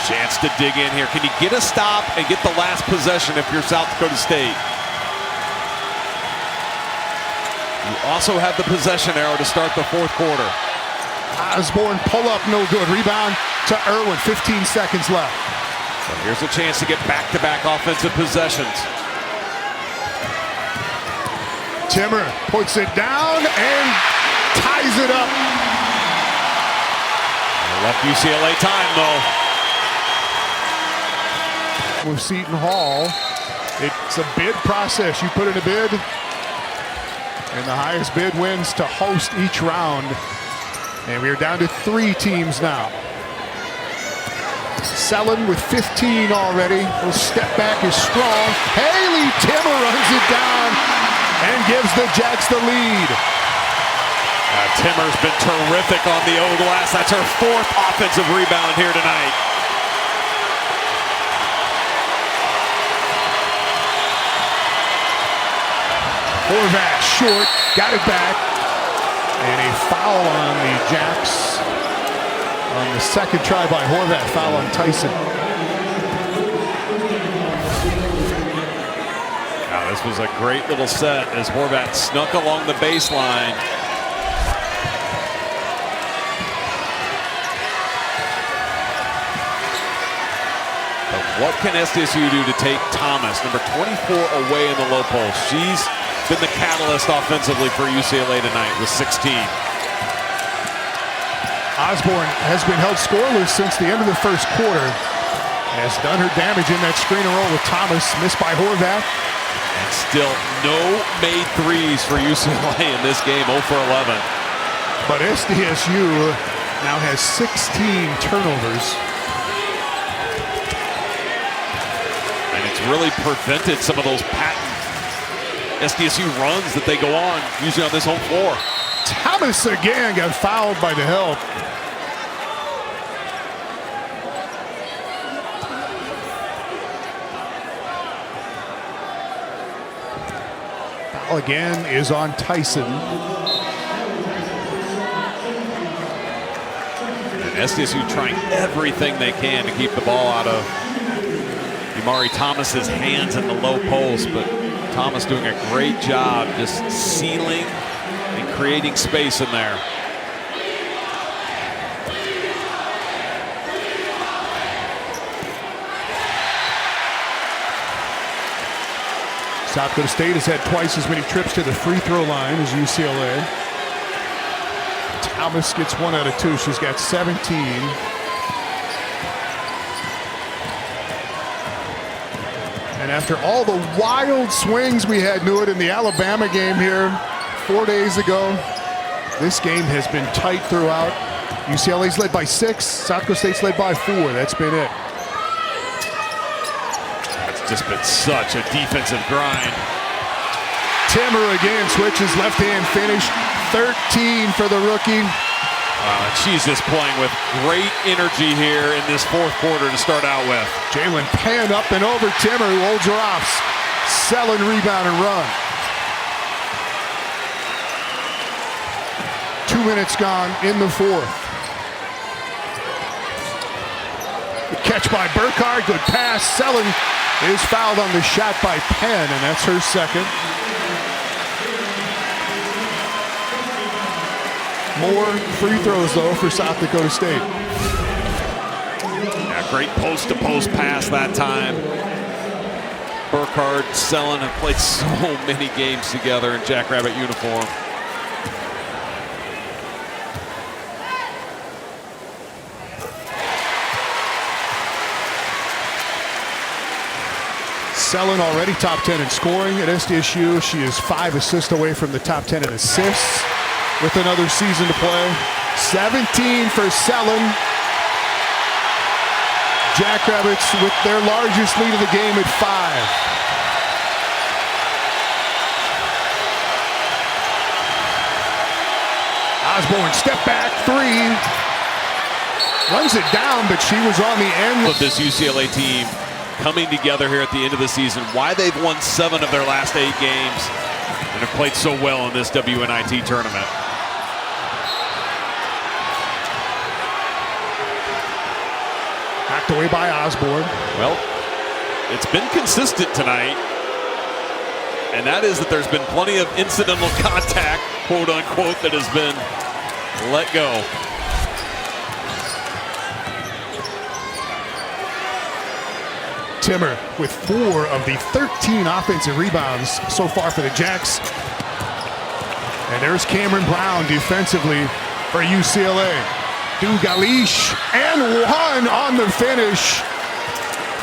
Chance to dig in here. Can you get a stop and get the last possession if you're South Dakota State? You also have the possession arrow to start the fourth quarter. Osborne pull up, no good. Rebound to Irwin, 15 seconds left. So here's a chance to get back-to-back offensive possessions. Timmer puts it down and ties it up. Left UCLA time, though. With Seton Hall, it's a bid process. You put in a bid, and the highest bid wins to host each round. And we are down to 3 teams now. Selin with 15 already. Little step back is strong. Haley Timmer runs it down and gives the Jacks the lead. Timmer's been terrific on the old glass. That's her 4th offensive rebound here tonight. Horvat short, got it back. And a foul on the Jacks on the second try by Horvat. Foul on Tyson. Now this was a great little set as Horvat snuck along the baseline. But what can SDSU do to take Thomas, number 24, away in the low post? She's been the catalyst offensively for UCLA tonight with 16. Osborne has been held scoreless since the end of the first quarter. Has done her damage in that screen and roll with Thomas, missed by Horvath. And still no made threes for UCLA in this game, 0 for 11. But SDSU now has 16 turnovers. And it's really prevented some of those patent SDSU runs that they go on, usually on this home floor. Thomas again got fouled by the help. Foul again is on Tyson. And SDSU trying everything they can to keep the ball out of Imari Thomas's hands in the low post, but Thomas doing a great job just sealing and creating space in there. South Dakota State has had twice as many trips to the free throw line as UCLA. Thomas gets 1 out of 2. She's got 17. And after all the wild swings we had, knew it in the Alabama game here 4 days ago, this game has been tight throughout. UCLA's led by 6, South Dakota State's led by 4. That's been it. It's just been such a defensive grind. Timmer again switches left-hand finish. 13 for the rookie. And she's just playing with great energy here in this fourth quarter to start out with. Jalen Penn up and over Timmer, who holds her off. Selling, rebound, and run. 2 minutes gone in the fourth. Good catch by Burkhardt, good pass. Selling is fouled on the shot by Penn, and that's her second. More free throws, though, for South Dakota State. Yeah, great post-to-post pass that time. Burkhardt, Selling have played so many games together in Jackrabbit uniform. Selling already top 10 in scoring at SDSU. She is 5 assists away from the top 10 in assists with another season to play. 17 for Selling. Jackrabbits with their largest lead of the game at 5. Osborne, step back, 3. Runs it down, but she was on the end of this UCLA team coming together here at the end of the season. Why they've won 7 of their last 8 games and have played so well in this WNIT tournament. Knocked away by Osborne. Well, it's been consistent tonight, and that is that there's been plenty of incidental contact, quote unquote, that has been let go. Timmer with 4 of the 13 offensive rebounds so far for the Jacks. And there's Cameron Brown defensively for UCLA. Dugalish, and 1 on the finish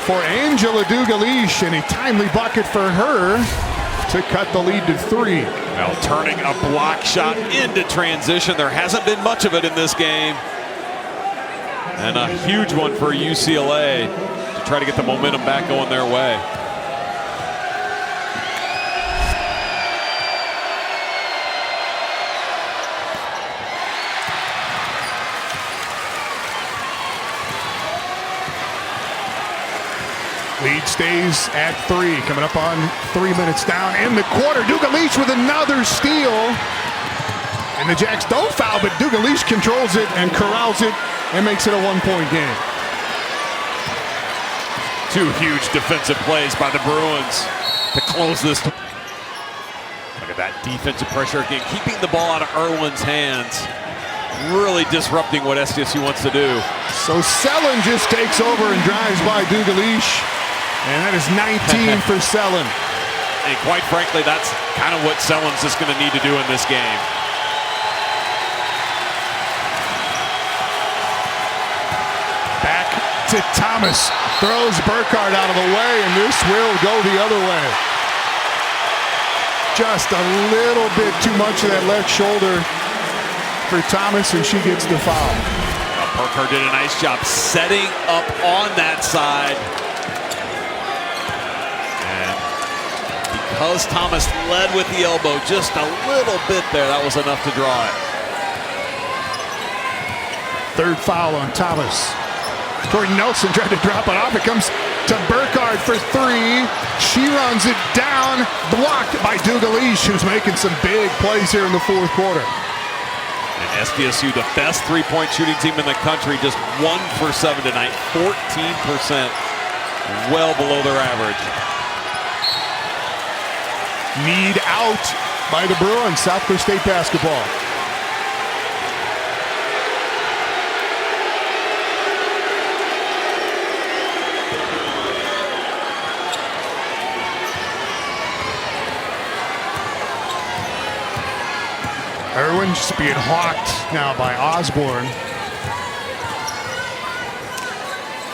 for Angela Dugalish, and a timely bucket for her to cut the lead to 3. Well, turning a block shot into transition. There hasn't been much of it in this game. And a huge one for UCLA to try to get the momentum back going their way. Lead stays at 3, coming up on 3 minutes down in the quarter. Dugalish with another steal. And the Jacks don't foul, but Dugalish controls it and corrals it and makes it a 1-point game. 2 huge defensive plays by the Bruins to close this. Look at that defensive pressure again, keeping the ball out of Irwin's hands. Really disrupting what SDSU wants to do. So Selling just takes over and drives by Dugalish. And that is 19 for Selling. And quite frankly, that's kind of what Selland's just going to need to do in this game. Back to Thomas. Throws Burkhardt out of the way, and this will go the other way. Just a little bit too much of that left shoulder for Thomas, and she gets the foul. Burkhardt did a nice job setting up on that side. And because Thomas led with the elbow just a little bit there, that was enough to draw it. Third foul on Thomas. Tori Nelson tried to drop it off. It comes to Burkhardt for three. She runs it down, blocked by Dugalich, who's making some big plays here in the fourth quarter. And SDSU, the best three-point shooting team in the country, just 1 for 7 tonight, 14%, well below their average. Need out by the Bruins, South Dakota State basketball. Irwin just being hawked now by Osborne.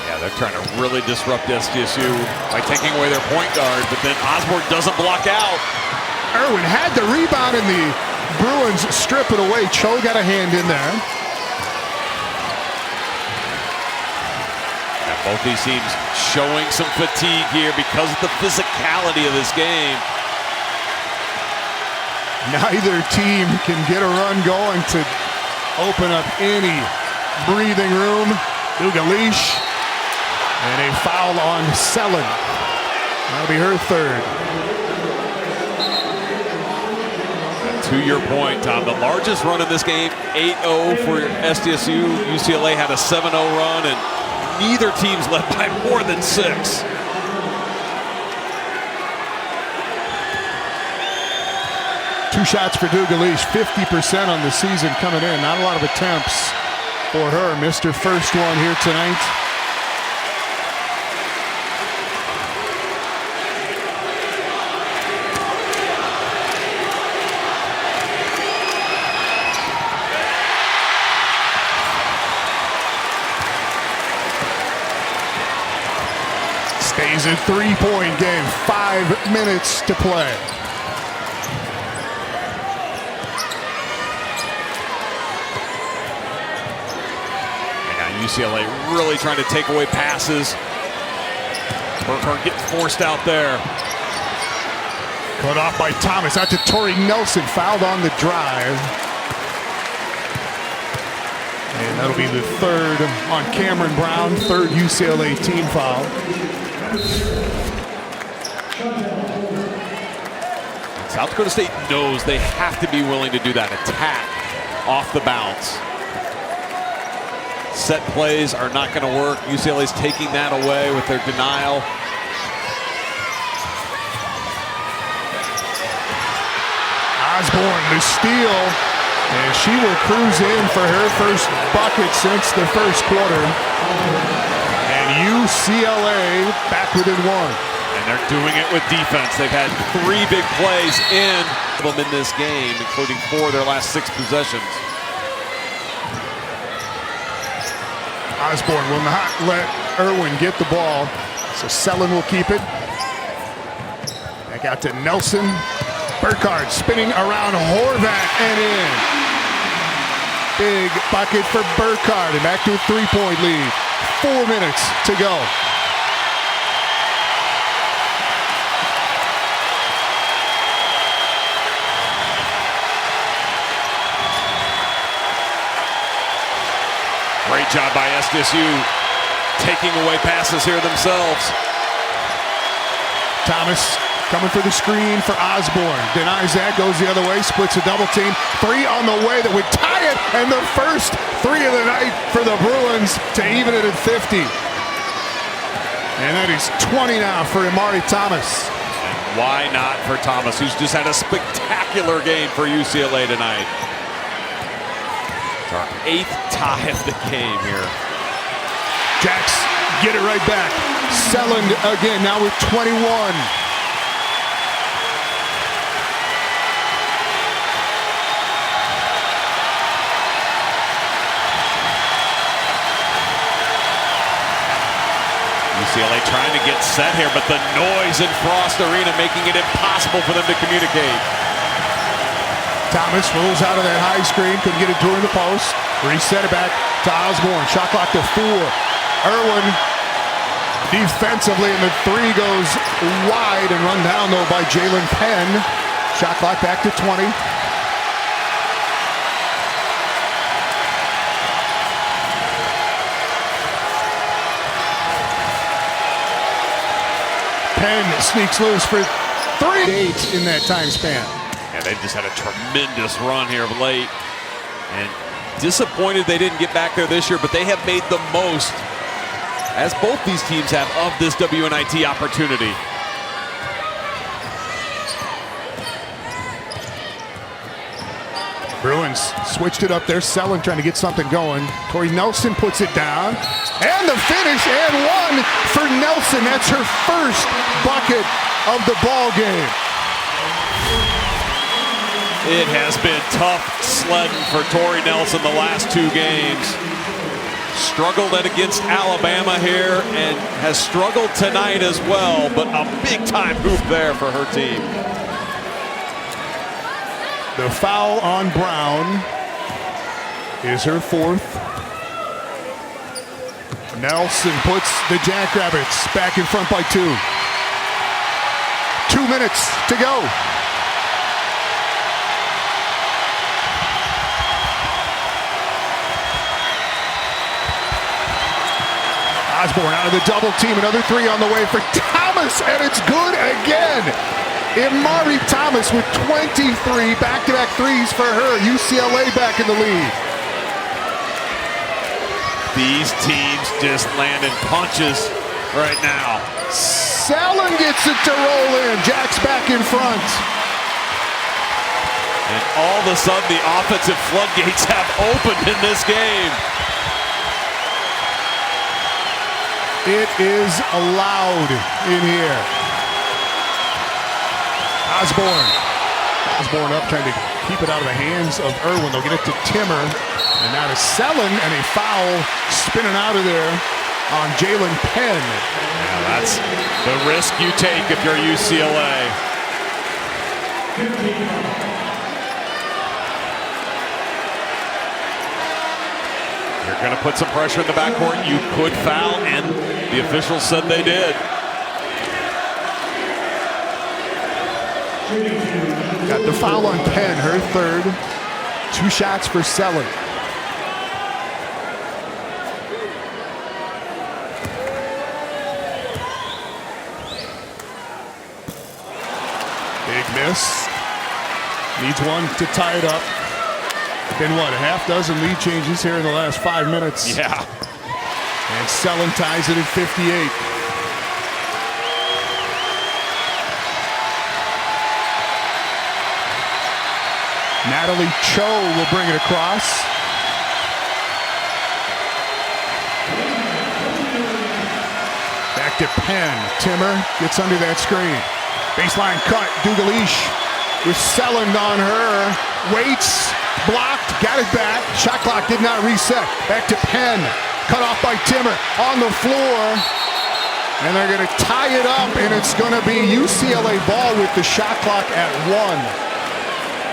Yeah, they're trying to really disrupt SDSU by taking away their point guard, but then Osborne doesn't block out. Irwin had the rebound and the Bruins strip it away. Cho got a hand in there. And both these teams showing some fatigue here because of the physicality of this game. Neither team can get a run going to open up any breathing room. Dugalich, and a foul on Selland. That'll be her third. To your point, Tom, the largest run in this game, 8-0 for SDSU. UCLA had a 7-0 run, and neither team's led by more than 6. Two shots for Dugalich, 50% on the season coming in. Not a lot of attempts for her. Missed her first one here tonight. Stays a three-point game, 5 minutes to play. UCLA really trying to take away passes. Burkhardt getting forced out there. Cut off by Thomas. Out to Tori Nelson. Fouled on the drive. And that'll be the third on Cameron Brown. Third UCLA team foul. South Dakota State knows they have to be willing to do that attack off the bounce. Set plays are not going to work. UCLA's taking that away with their denial. Osborne, the steal, and she will cruise in for her first bucket since the first quarter. And UCLA back within one. And they're doing it with defense. They've had 3 big plays in this game, including 4 of their last 6 possessions. Osborne will not let Irwin get the ball, so Selland will keep it. Back out to Nelson. Burkhardt spinning around Horvat and in. Big bucket for Burkhardt, and back to a 3-point lead. 4 minutes to go. Great job by SDSU taking away passes here themselves. Thomas coming for the screen for Osborne. Denies that, goes the other way, splits a double team. 3 on the way that would tie it, and the first 3 of the night for the Bruins to even it at 50. And that is 20 now for Amari Thomas. And why not for Thomas, who's just had a spectacular game for UCLA tonight. It's our 8th tie of the game here. Jacks get it right back. Selland again, now with 21. UCLA trying to get set here, but the noise in Frost Arena making it impossible for them to communicate. Thomas rolls out of that high screen, couldn't get it to her in the post. Reset it back to Osborne. Shot clock to 4. Irwin defensively, and the 3 goes wide and run down though by Jalen Penn. Shot clock back to 20. Penn sneaks loose for 3-8 in that time span. Yeah, they've just had a tremendous run here of late. And disappointed they didn't get back there this year, but they have made the most, as both these teams have, of this WNIT opportunity. Bruins switched it up there. Selin trying to get something going. Tori Nelson puts it down. And the finish and one for Nelson. That's her first bucket of the ball game. It has been tough sledding for Tori Nelson the last 2 games. Struggled against Alabama here and has struggled tonight as well, but a big-time hoop there for her team. The foul on Brown is her 4th. Nelson puts the Jackrabbits back in front by 2. 2 minutes to go. Osborne out of the double team. Another 3 on the way for Thomas, and it's good again. Imari Thomas with 23 back-to-back 3s for her. UCLA back in the lead. These teams just landing punches right now. Selin gets it to roll in. Jack's back in front. And all of a sudden, the offensive floodgates have opened in this game. It is loud in here. Osborne up, trying to keep it out of the hands of Irwin. They'll get it to Timmer. And now to Selin, and a foul spinning out of there on Jalen Penn. Yeah, that's the risk you take if you're UCLA. You're going to put some pressure in the backcourt. You could foul, and the officials said they did. Got the foul on Penn, her 3rd. 2 shots for Selin. Big miss. Needs one to tie it up. Been what, a half dozen lead changes here in the last 5 minutes. Yeah. And Selin ties it at 58. Natalie Cho will bring it across. Back to Penn. Timmer gets under that screen. Baseline cut. Dugalish with Selin on her. Waits. Blocked. Got it back. Shot clock did not reset. Back to Penn. Cut off by Timmer. On the floor. And they're going to tie it up, and it's going to be UCLA ball with the shot clock at 1.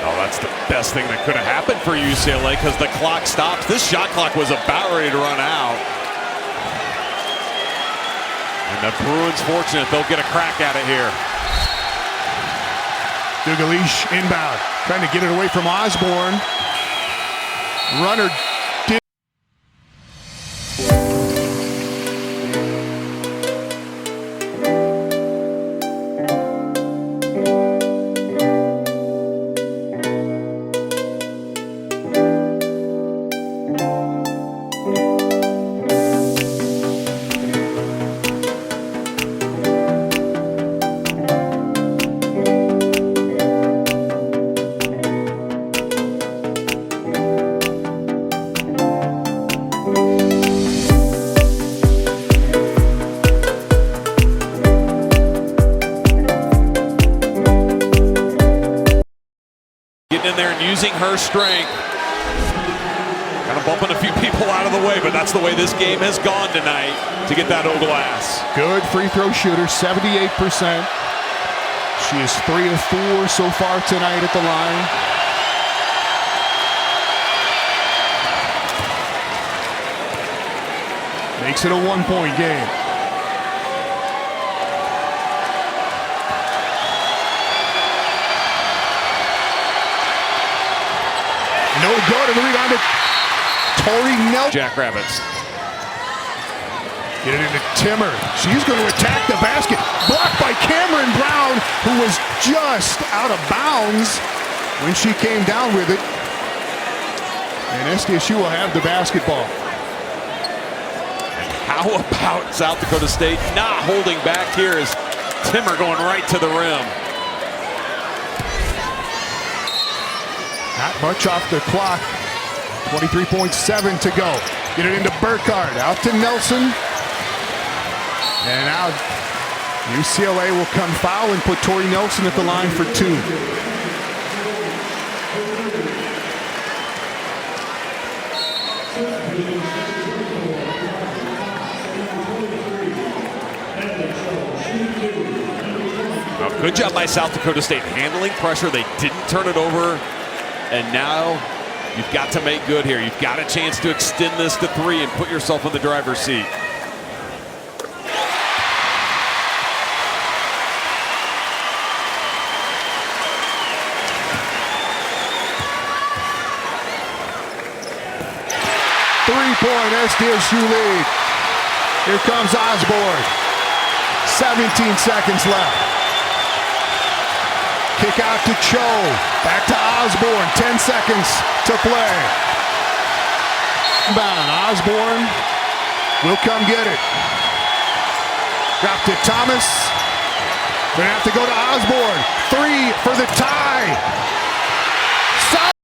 Oh, that's the best thing that could have happened for UCLA because the clock stops. This shot clock was about ready to run out. And the Bruins fortunate they'll get a crack at it here. Dugalish inbound, trying to get it away from Osborne. Runner did. In there and using her strength. Got to I'm bumping a few people out of the way, but that's the way this game has gone tonight to get that O-glass. Good free throw shooter, 78%. She is 3 of 4 so far tonight at the line. Makes it a 1-point game. No good, and the rebound to Tori Nelson. Jackrabbits. Get it into Timmer. She's going to attack the basket. Blocked by Cameron Brown, who was just out of bounds when she came down with it. And SDSU will have the basketball. How about South Dakota State not holding back here as Timmer going right to the rim. Not much off the clock. 23.7 to go. Get it into Burkhardt. Out to Nelson. And now UCLA will come foul and put Tori Nelson at the line for 2. Well, good job by South Dakota State handling pressure. They didn't turn it over. And now you've got to make good here. You've got a chance to extend this to 3 and put yourself in the driver's seat. Three-point SDSU lead. Here comes Osborne. 17 seconds left. Kick out to Cho. Back to Osborne. 10 seconds to play. Bound. Osborne will come get it. Drop to Thomas. Gonna have to go to Osborne. 3 for the tie.